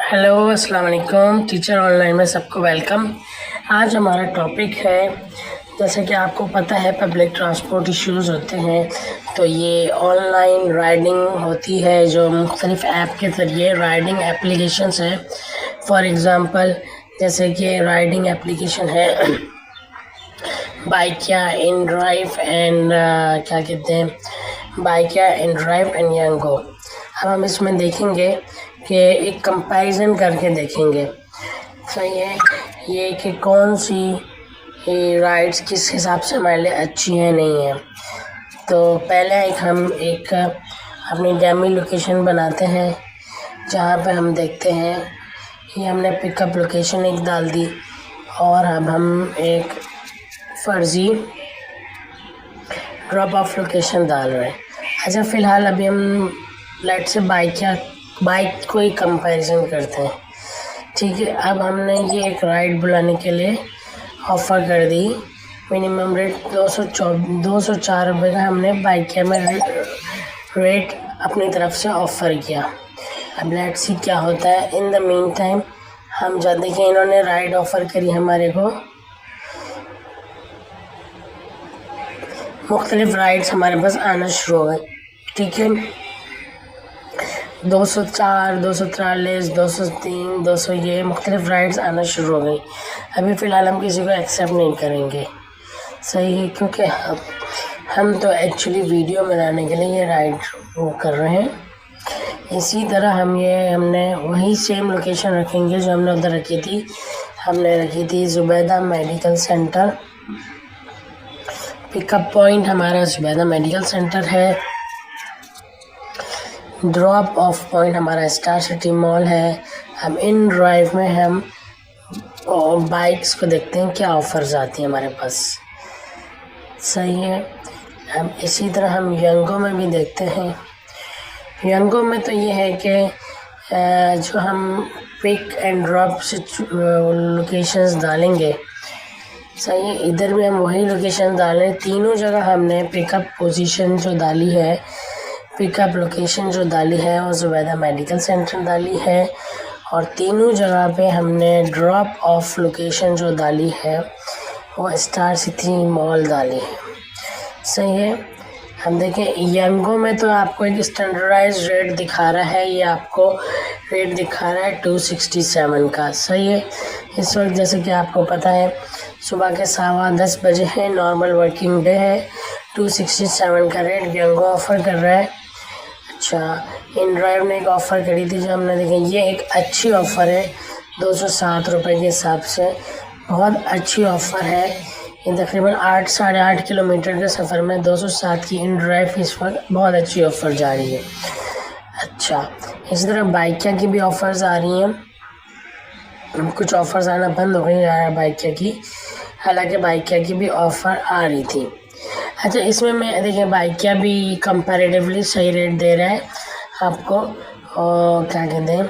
Hello अस्सलाम वालेकुम। Teacher online में सबको वेलकम। आज हमारा टॉपिक है, जैसे कि आपको पता है पब्लिक ट्रांसपोर्ट इश्यूज़ होते हैं, तो ये ऑनलाइन राइडिंग होती है जो मुख्तलिफ़ ऐप के ज़रिए राइडिंग एप्लीकेशंस हैं। फॉर एग्ज़ाम्पल जैसे कि राइडिंग एप्लीकेशन है बाइकिया, इन ड्राइव एंड क्या कहते हैं, बाइकिया, इन ड्राइव एंड यंगो। अब हम इसमें देखेंगे कि एक कंपैरिजन करके देखेंगे, सही है ये कि कौन सी राइड्स किस हिसाब से हमारे लिए अच्छी हैं नहीं है। तो पहले हम एक अपनी डेमी लोकेशन बनाते हैं जहाँ पे हम देखते हैं, ये हमने पिकअप लोकेशन एक डाल दी और अब हम एक फर्जी ड्रॉप ऑफ लोकेशन डाल रहे हैं। अच्छा, फ़िलहाल अभी हम लेट से बाइक को ही कंपैरिजन करते हैं, ठीक है। अब हमने ये एक राइड बुलाने के लिए ऑफ़र कर दी, मिनिमम रेट 204 रुपये का हमने बाइकिया में रेट अपनी तरफ से ऑफ़र किया। अब लेट सी क्या होता है। इन द मीन टाइम हम जब देखें इन्होंने राइड ऑफ़र करी हमारे को, मुख्तलिफ राइड्स हमारे पास आना शुरू हो गए, ठीक है। 204, 243, 203, 200 ये मुख्तलिफ राइड्स आना शुरू हो गई। अभी फ़िलहाल हम किसी को एक्सेप्ट नहीं करेंगे, सही है, क्योंकि हम तो एक्चुअली वीडियो बनाने के लिए ये राइड वो कर रहे हैं। इसी तरह हमने वही सेम लोकेशन रखेंगे जो हमने उधर रखी थी। हमने रखी थी Zubaida medical centre, pickup point हमारा ज़ुबैदा मेडिकल सेंटर है। ड्रॉप ऑफ पॉइंट हमारा स्टार सिटी मॉल है। हम इन ड्राइव में हम बाइक्स को देखते हैं क्या ऑफ़र्स आती हैं हमारे पास, सही है। हम इसी तरह हम यंगो में भी देखते हैं। यंगो में तो ये है कि जो हम पिक एंड ड्रॉप से लोकेशंस डालेंगे, सही है, इधर भी हम वही लोकेशन डालें। तीनों जगह हमने पिकअप पोजीशन जो डाली है, पिकअप लोकेशन जो डाली है वो ज़ुबैदा मेडिकल सेंटर डाली है, और तीनों जगह पे हमने ड्रॉप ऑफ लोकेशन जो डाली है वो स्टार सिटी मॉल डाली है, सही है। हम देखें यंगो में तो आपको एक स्टैंडर्डाइज रेट दिखा रहा है, ये आपको रेट दिखा रहा है 267 का, सही है। इस वक्त जैसे कि आपको पता है सुबह के 10:15 बजे है, नॉर्मल वर्किंग डे है। 267 का रेट यंगो ऑफ़र कर रहा है। अच्छा, इन ड्राइव ने एक ऑफ़र करी थी जो हमने देखें, ये एक अच्छी ऑफ़र है 207 रुपये के हिसाब से, बहुत अच्छी ऑफ़र है। ये तकरीबन 8-8.5 किलोमीटर के सफ़र में 207 की इन ड्राइव इस वक्त बहुत अच्छी ऑफ़र जा रही है। अच्छा, इसी तरह बाइकिया की भी ऑफ़र्स आ रही हैं। कुछ ऑफ़र्स आना बंद हो गई है बाइकिया की, हालांकि बाइकिया की भी ऑफ़र आ रही थी। अच्छा, इसमें मैं देखिए बाइकिया भी कंपैरेटिवली सही रेट दे रहा है आपको, और क्या कहते हैं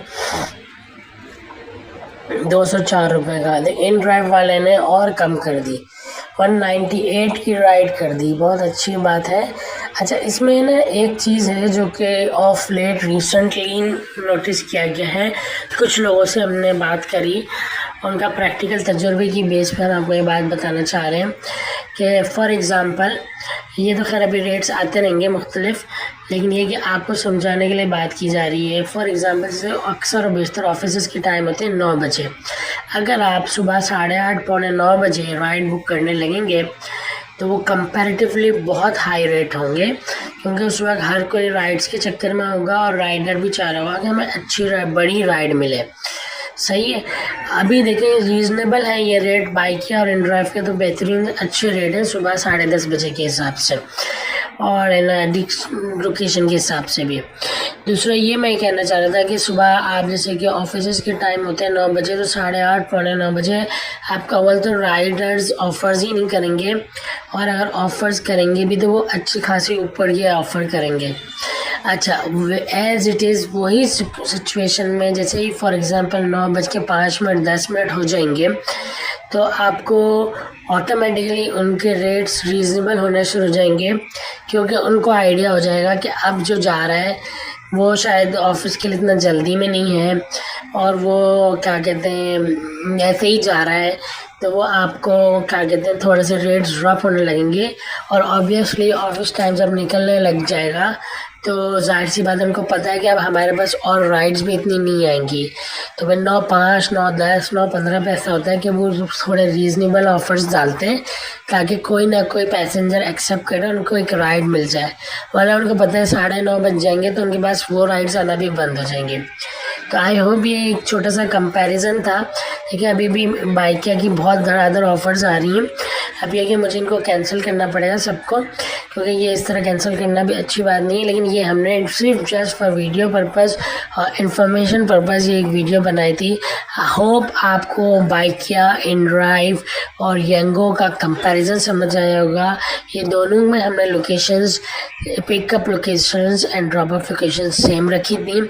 204 रुपये का। इन ड्राइव वाले ने और कम कर दी, 198 की राइड कर दी, बहुत अच्छी बात है। अच्छा, इसमें ना एक चीज़ है जो कि ऑफ लेट रिसेंटली नोटिस किया गया है, कुछ लोगों से हमने बात करी, उनका प्रैक्टिकल तजुर्बे की बेस पर आपको ये बात बताना चाह रहे हैं कि फ़ॉर एग्ज़ाम्पल ये तो खैर अभी रेट्स आते रहेंगे मुख्तलिफ, लेकिन ये कि आपको समझाने के लिए बात की जा रही है। फ़ॉर एग्ज़ाम्पल जैसे अक्सर और बेशतर ऑफिस के टाइम होते हैं 9 बजे, अगर आप सुबह 8:30 पौने 9 बजे राइड बुक करने लगेंगे तो वो कंपैरेटिवली बहुत हाई रेट होंगे, क्योंकि उस वक्त हर कोई राइड्स के चक्कर में होगा और राइडर भी चाह रहा होगा कि हमें अच्छी बड़ी राइड मिले, सही है। अभी देखें रीज़नेबल है ये रेट बाइकिया और इन ड्राइव के, तो बेहतरीन अच्छे रेट है सुबह 10:30 बजे के हिसाब से और लोकेशन के हिसाब से भी। दूसरा ये मैं कहना चाह रहा था कि सुबह आप जैसे कि ऑफिस के टाइम होते हैं 9 बजे, तो 8:30 पौने 9 बजे आपका अव्वल तो राइडर्स ऑफ़र्स ही नहीं करेंगे, और अगर ऑफ़र्स करेंगे भी तो वो अच्छी खासी ऊपर ये ऑफ़र करेंगे। अच्छा, एज़ इट इज़ वही सिचुएशन में जैसे ही फॉर एग्ज़ाम्पल 9:05 10 मिनट हो जाएंगे तो आपको ऑटोमेटिकली उनके रेट्स रीज़नेबल होने शुरू हो जाएंगे, क्योंकि उनको आइडिया हो जाएगा कि अब जो जा रहा है वो शायद ऑफिस के लिए इतना जल्दी में नहीं है और वो क्या कहते हैं ऐसे ही जा रहा है, तो वो आपको क्या कहते हैं थोड़े से रेट्स ड्रॉप होने लगेंगे और ऑब्वियसली ऑफिस टाइम जब निकलने लग जाएगा तो जाहिर सी बात है उनको पता है कि अब हमारे पास और राइड्स भी इतनी नहीं आएंगी, तो फिर 9.5 9.10 9.15 पे ऐसा होता है कि वो थोड़े रीज़नेबल ऑफर्स डालते हैं ताकि कोई ना कोई पैसेंजर एक्सेप्ट करे, उनको एक राइड मिल जाए, वरना उनको पता है 9:30 बज जाएंगे तो उनके पास वो राइड्स आना भी बंद हो जाएंगे। तो आई होप ये एक छोटा सा कंपैरिजन था। देखिए अभी भी बाइकिया की बहुत धड़ाधड़ ऑफर्स आ रही हैं। अब ये कि मुझे इनको कैंसिल करना पड़ेगा सबको, क्योंकि ये इस तरह कैंसिल करना भी अच्छी बात नहीं है, लेकिन ये हमने सिर्फ जस्ट फॉर वीडियो पर्पज़ और इन्फॉर्मेशन पर्पज़ ये एक वीडियो बनाई थी। होप आपको बाइकिया, इनड्राइव और यंगो का कंपैरिजन समझ आया होगा। ये दोनों में हमने locations, pickup locations and drop of location same रखी थी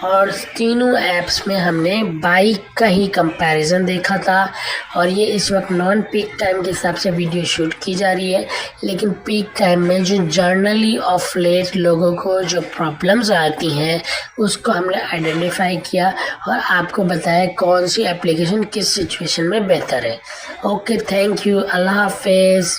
और तीनों ऐप्स में हमने बाइक का ही कंपैरिजन देखा था। और ये इस वक्त नॉन पीक टाइम के हिसाब से वीडियो शूट की जा रही है, लेकिन पीक टाइम में जो जर्नली ऑफ लेट लोगों को जो प्रॉब्लम्स आती हैं उसको हमने आइडेंटिफाई किया और आपको बताया कौन सी एप्लीकेशन किस सिचुएशन में बेहतर है। ओके, थैंक यू, अल्लाह हाफिज़।